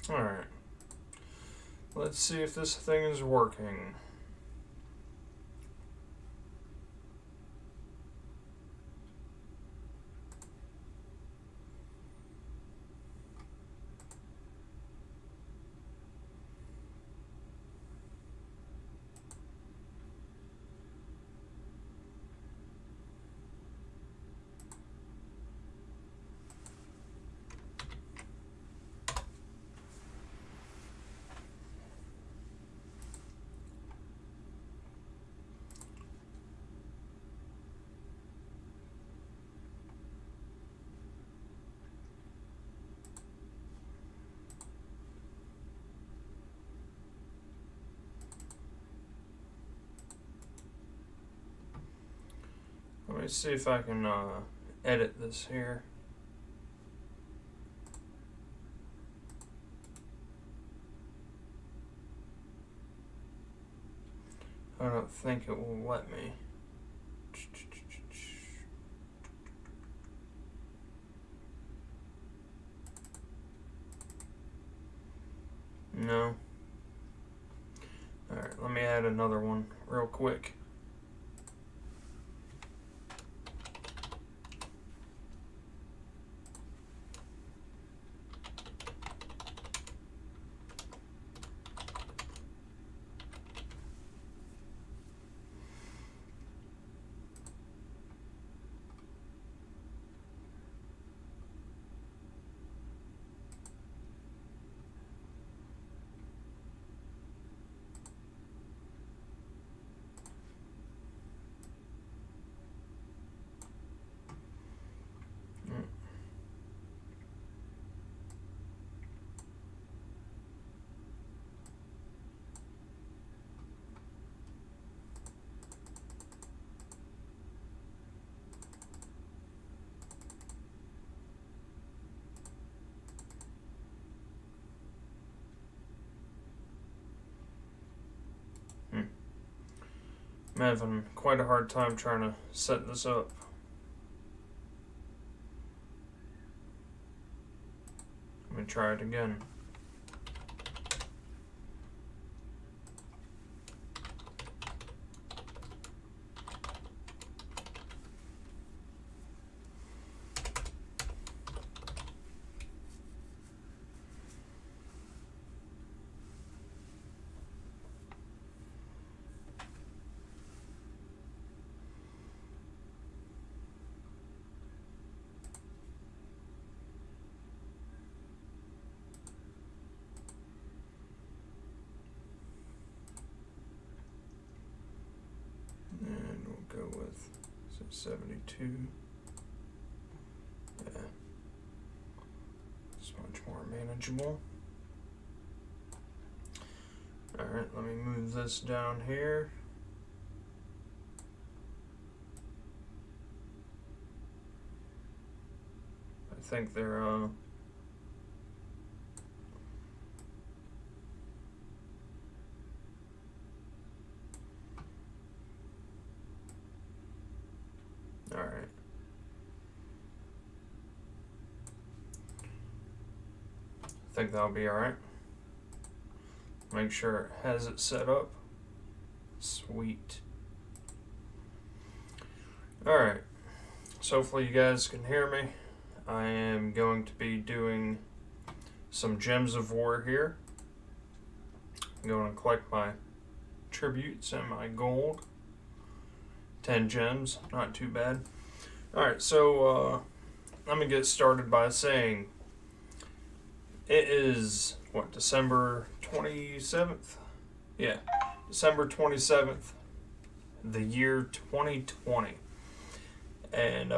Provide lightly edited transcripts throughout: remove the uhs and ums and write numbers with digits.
Alright. Let's see if this thing is working. Let me see if I can edit this here. I don't think it will let me. No. Alright, let me add another one real quick. I'm having quite a hard time trying to set this up. Let me try it again. And we'll go with 72. Yeah. It's much more manageable. Alright, let me move this down here. I think they're alright. I think that'll be alright. Make sure it has it set up. Sweet. Alright. So hopefully you guys can hear me. I am going to be doing some Gems of War here. I'm going to collect my tributes and my gold. 10 gems, not too bad. Alright, so let me get started by saying it is, what, December 27th? Yeah, December 27th, the year 2020. And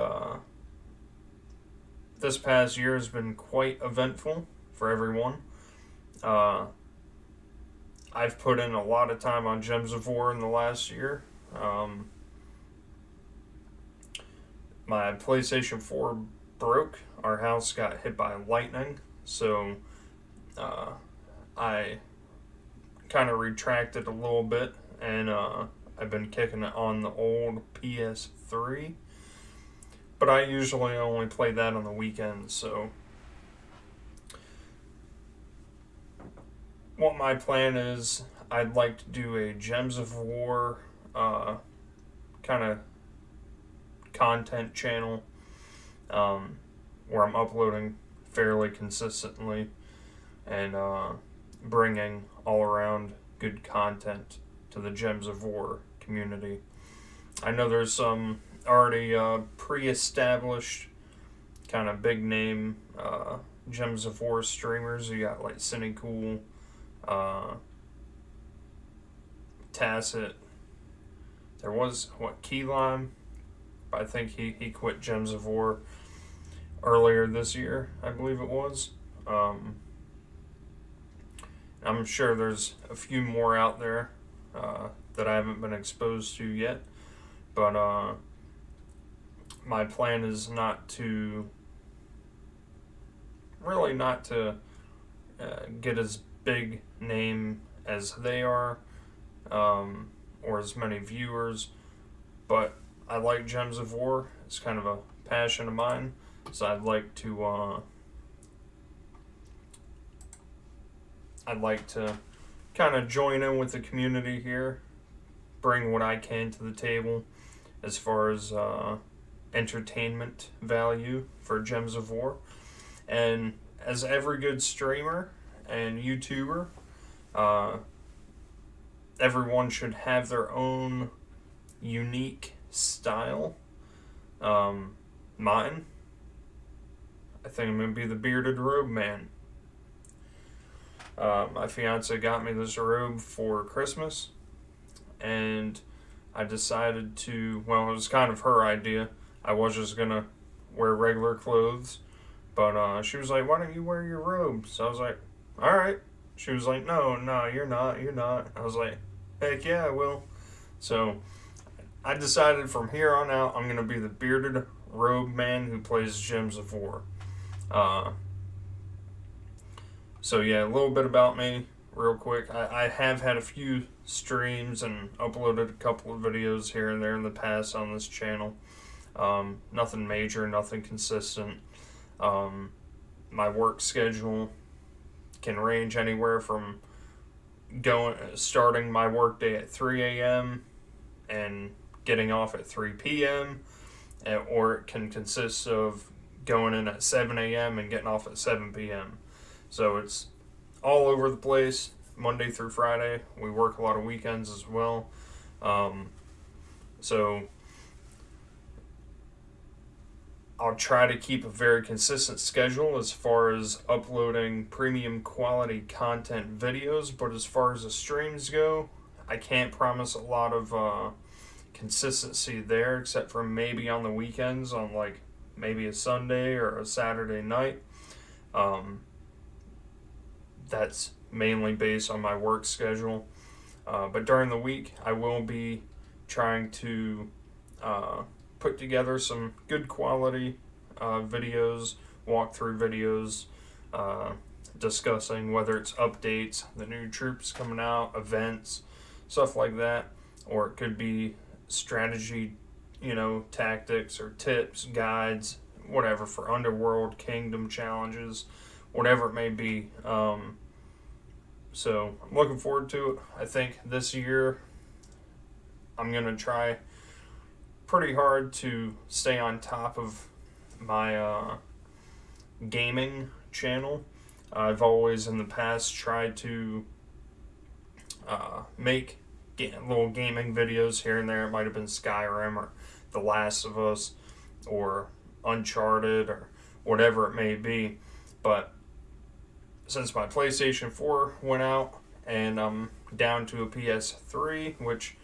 this past year has been quite eventful for everyone. I've put in a lot of time on Gems of War in the last year. My PlayStation 4 broke. Our house got hit by lightning, so I kind of retracted a little bit, and I've been kicking it on the old PS3. But I usually only play that on the weekends, so what my plan is, I'd like to do a Gems of War kind of content channel where I'm uploading fairly consistently and bringing all around good content to the Gems of War community. I know there's some already pre-established kind of big name Gems of War streamers. You got like Cinecool, Tacit. There was Keylime. I think he quit Gems of War earlier this year, I believe it was. I'm sure there's a few more out there that I haven't been exposed to yet, but my plan is not to get as big name as they are, or as many viewers, but I like Gems of War. It's kind of a passion of mine, so I'd like to kind of join in with the community here, bring what I can to the table as far as entertainment value for Gems of War. And as every good streamer and YouTuber, everyone should have their own unique style. Mine, I think I'm going to be the bearded robe man. My fiance got me this robe for Christmas, and I decided to, well, it was kind of her idea. I was just going to wear regular clothes, but she was like, why don't you wear your robe? So I was like, all right. She was like, no, you're not. I was like, heck yeah, I will. So I decided from here on out, I'm going to be the bearded robe man who plays Gems of War. So yeah, a little bit about me real quick. I have had a few streams and uploaded a couple of videos here and there in the past on this channel. Nothing major, nothing consistent. My work schedule can range anywhere from starting my work day at 3 a.m. and getting off at 3 p.m. Or it can consist of going in at 7 a.m. and getting off at 7 p.m. So it's all over the place, Monday through Friday. We work a lot of weekends as well. So I'll try to keep a very consistent schedule as far as uploading premium quality content videos, but as far as the streams go, I can't promise a lot of consistency there, except for maybe on the weekends, on like maybe a Sunday or a Saturday night. That's mainly based on my work schedule. But during the week, I will be trying to put together some good quality videos, walkthrough videos, discussing whether it's updates, the new troops coming out, events, stuff like that, or it could be strategy, tactics or tips, guides, whatever, for Underworld, Kingdom challenges, whatever it may be. So I'm looking forward to it. I think this year I'm going to try pretty hard to stay on top of my gaming channel. I've always in the past tried to make little gaming videos here and there. It might have been Skyrim or The Last of Us or Uncharted or whatever it may be. But since my PlayStation 4 went out and I'm down to a PS3, which,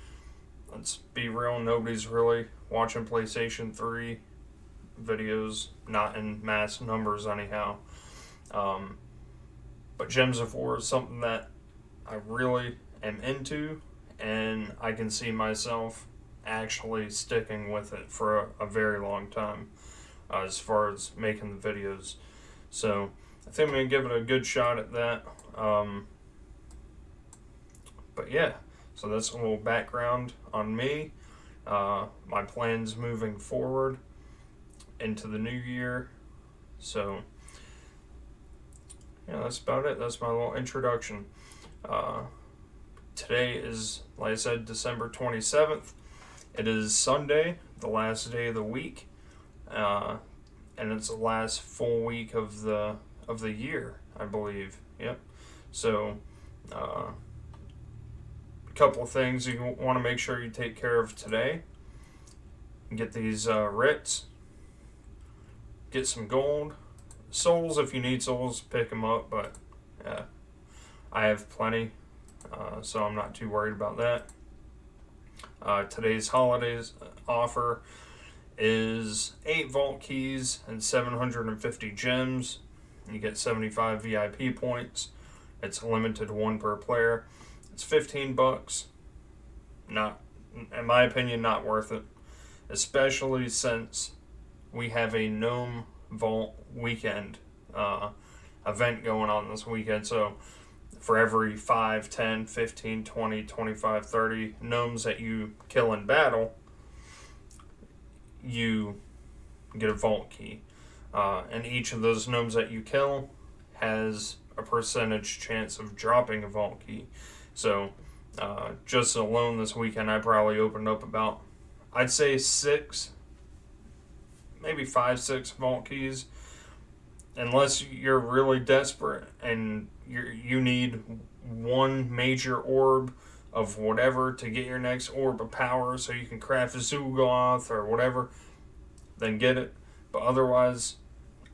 let's be real, nobody's really watching PlayStation 3 videos, not in mass numbers anyhow. But Gems of War is something that I really am into, and I can see myself actually sticking with it for a very long time as far as making the videos. So I think I'm going to give it a good shot at that. But yeah, so that's a little background on me, my plans moving forward into the new year. So yeah, that's about it. That's my little introduction. Today is, like I said, December 27th. It is Sunday, the last day of the week, and it's the last full week of the year, I believe. Yep. So, a couple of things you want to make sure you take care of today. Get these writs. Get some gold. Souls, if you need souls, pick them up, but I have plenty, so I'm not too worried about that. Today's holidays offer is 8 vault keys and 750 gems. You get 75 VIP points. It's limited to 1 per player. It's $15. Not, in my opinion, not worth it, especially since we have a Gnome Vault weekend event going on this weekend. So for every 5, 10, 15, 20, 25, 30 gnomes that you kill in battle, you get a vault key. And each of those gnomes that you kill has a percentage chance of dropping a vault key. So just alone this weekend, I probably opened up about, I'd say 6, maybe 5, 6 vault keys. Unless you're really desperate and you need one major orb of whatever to get your next orb of power so you can craft a Zuggoth or whatever, then get it. But otherwise,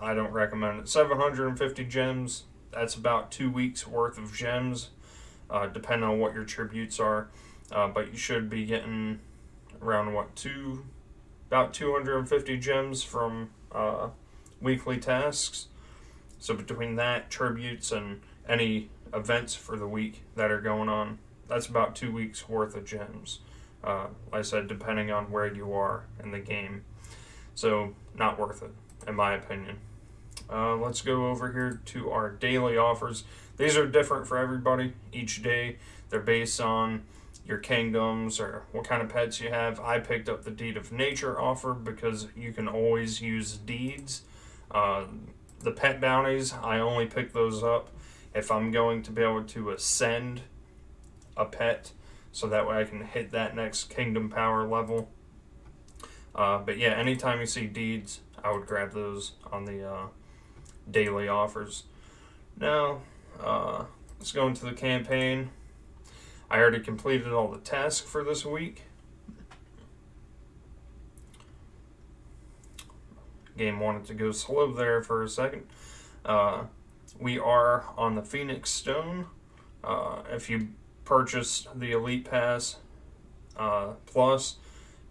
I don't recommend it. 750 gems, that's about 2 weeks worth of gems, depending on what your tributes are. But you should be getting around, about 250 gems from weekly tasks. So between that, tributes, and any events for the week that are going on, that's about 2 weeks worth of gems. Like I said, depending on where you are in the game. So not worth it, in my opinion. Let's go over here to our daily offers. These are different for everybody. Each day, they're based on your kingdoms or what kind of pets you have. I picked up the Deed of Nature offer because you can always use deeds. The pet bounties, I only pick those up if I'm going to be able to ascend a pet, so that way I can hit that next kingdom power level. But yeah, anytime you see deeds, I would grab those on the daily offers. Now, let's go into the campaign. I already completed all the tasks for this week. Game wanted to go slow there for a second. We are on the Phoenix Stone. If you purchase the Elite Pass Plus,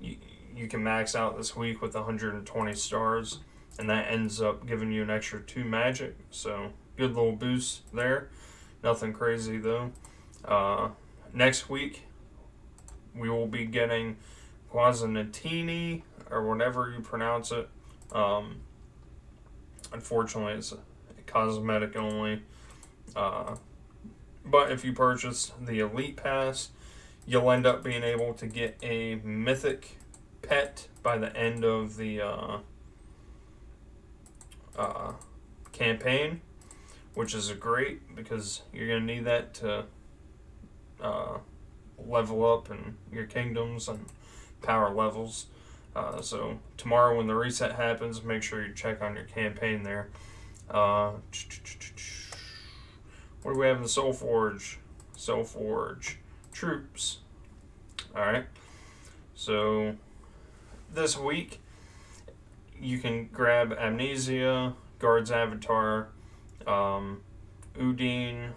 you can max out this week with 120 stars, and that ends up giving you an extra 2 magic. So good little boost there. Nothing crazy though. Next week, we will be getting Guazinatini, or whatever you pronounce it. Unfortunately, it's a cosmetic only. But if you purchase the Elite Pass, you'll end up being able to get a mythic pet by the end of the campaign, which is great because you're going to need that to level up in your kingdoms and power levels. So tomorrow when the reset happens, make sure you check on your campaign there. What do we have in the Soul Forge? Soul Forge troops. Alright. So this week you can grab Amnesia, Guard's Avatar, Udine,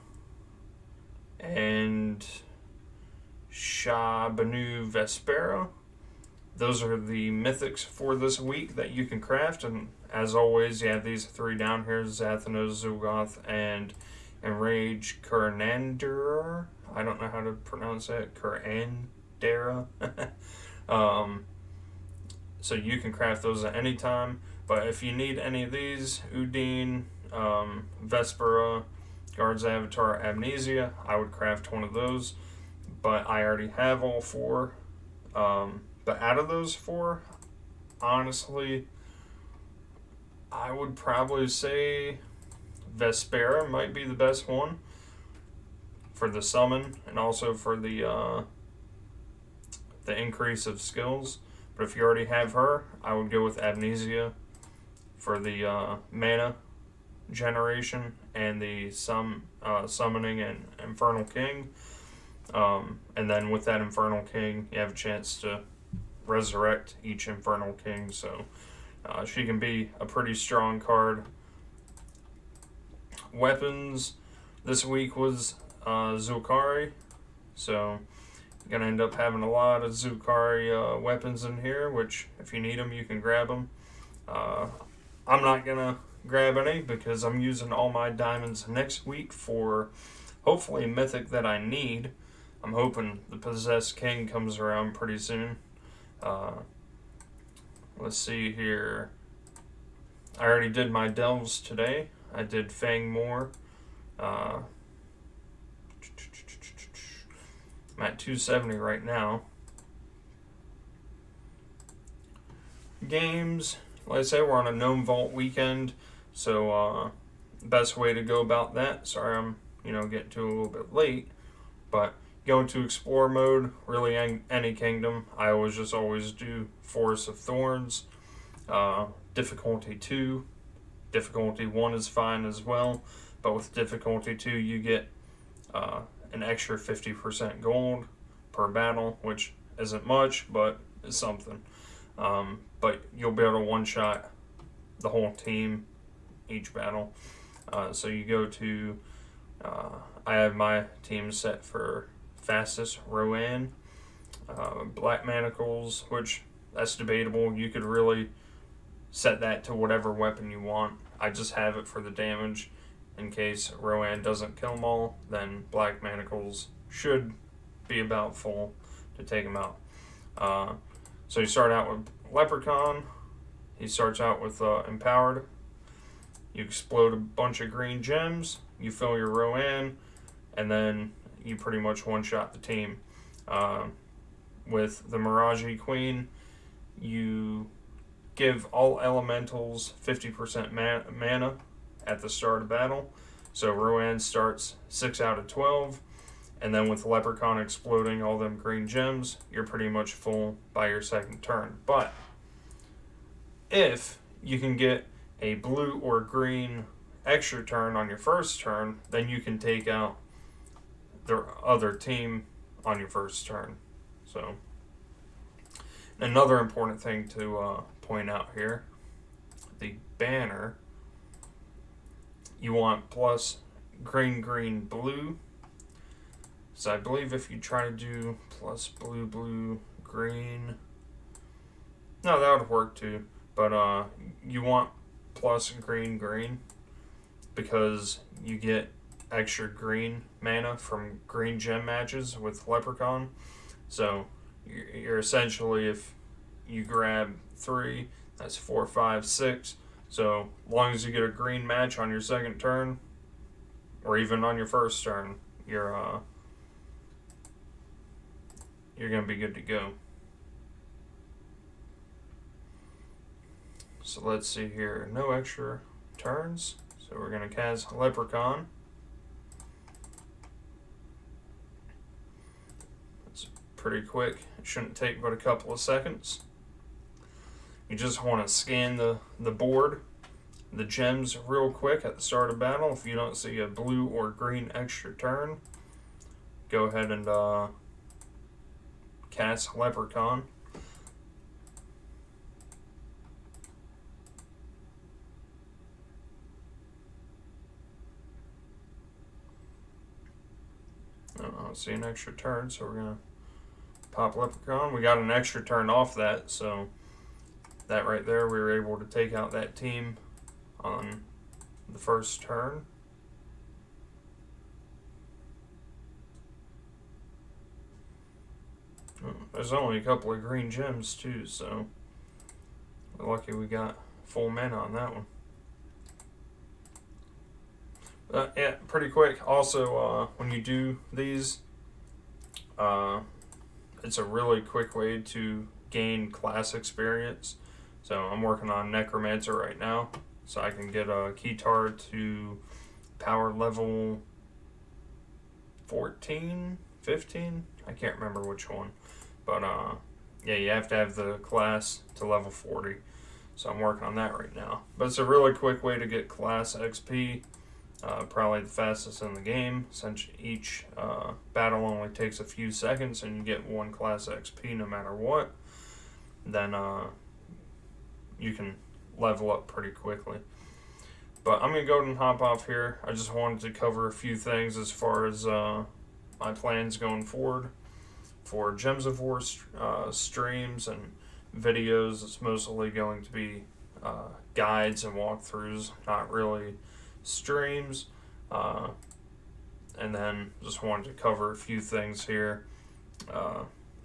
and Shah Banu Vespera. Those are the mythics for this week that you can craft, and as always, you have these 3 down here: Zathanos, Zuggoth, and Enrage Kurnandera. I don't know how to pronounce that. Kurnandera. So you can craft those at any time, but if you need any of these, Udine, Vespera, Guard's Avatar, Amnesia, I would craft one of those, but I already have all 4. But out of those 4, honestly, I would probably say Vespera might be the best one for the summon and also for the increase of skills. But if you already have her, I would go with Amnesia for the mana generation and the summoning and Infernal King. And then with that Infernal King, you have a chance to resurrect each Infernal King. So she can be a pretty strong card. Weapons this week was Zulkari. So you're going to end up having a lot of Zulkari weapons in here, which if you need them, you can grab them. I'm not going to grab any because I'm using all my diamonds next week for hopefully a mythic that I need. I'm hoping the Possessed King comes around pretty soon. Let's see here. I already did my delves today. I did Fang Moor. I'm at 270 right now. Games. Like I say, we're on a Gnome Vault weekend, so best way to go about that. Sorry, I'm getting to a little bit late, but going to Explore mode, really any kingdom. I always do Forest of Thorns, difficulty 2. Difficulty 1 is fine as well, but with difficulty 2 you get an extra 50% gold per battle, which isn't much, but is something. But you'll be able to one-shot the whole team each battle. So you go to, I have my team set for fastest Rowan, Black Manacles, which that's debatable. You could really set that to whatever weapon you want. I just have it for the damage. In case Rowan doesn't kill them all, then Black Manacles should be about full to take them out. So you start out with Leprechaun. He starts out with Empowered. You explode a bunch of green gems. You fill your Rowan, and then you pretty much one-shot the team. With the Mirage Queen, you give all elementals 50% mana at the start of battle. So Rowan starts 6 out of 12, and then with Leprechaun exploding all them green gems, you're pretty much full by your second turn. But if you can get a blue or green extra turn on your first turn, then you can take out the other team on your first turn. So another important thing to point out here, the banner, you want plus green, green, blue. So I believe if you try to do plus blue, blue, green, no, that would work too. But you want plus green, green because you get extra green mana from green gem matches with Leprechaun. So you're essentially, if you grab 3, that's 4, 5, 6. So as long as you get a green match on your second turn, or even on your first turn, you're gonna be good to go. So let's see here, no extra turns. So we're gonna cast Leprechaun. It's pretty quick. It shouldn't take but a couple of seconds. You just want to scan the board, the gems real quick at the start of battle. If you don't see a blue or green extra turn, go ahead and cast Leprechaun. I don't see an extra turn, so we're going to pop Leprechaun. We got an extra turn off that, so that right there, we were able to take out that team on the first turn. There's only a couple of green gems too, so we're lucky we got full mana on that one. Yeah, pretty quick. Also, when you do these, it's a really quick way to gain class experience. So I'm working on Necromancer right now, so I can get a Keytar to power level 14, 15. I can't remember which one. But yeah, you have to have the class to level 40. So I'm working on that right now. But it's a really quick way to get class XP. Probably the fastest in the game, since each battle only takes a few seconds and you get 1 class XP no matter what. Then you can level up pretty quickly. But I'm going to go ahead and hop off here. I just wanted to cover a few things as far as my plans going forward for Gems of War streams and videos. It's mostly going to be guides and walkthroughs, not really streams. And then just wanted to cover a few things here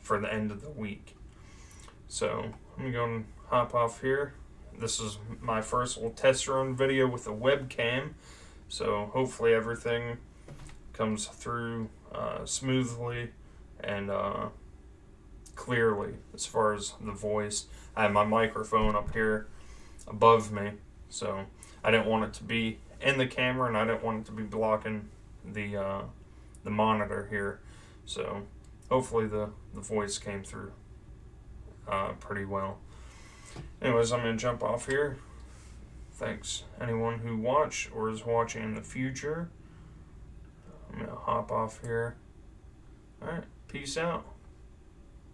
for the end of the week. So I'm going to hop off here. This is my first little test run video with a webcam, so hopefully everything comes through smoothly and clearly as far as the voice. I have my microphone up here above me, so I didn't want it to be in the camera and I didn't want it to be blocking the monitor here. So hopefully the voice came through pretty well. Anyways, I'm going to jump off here. Thanks anyone who watched or is watching in the future. I'm going to hop off here. Alright, peace out.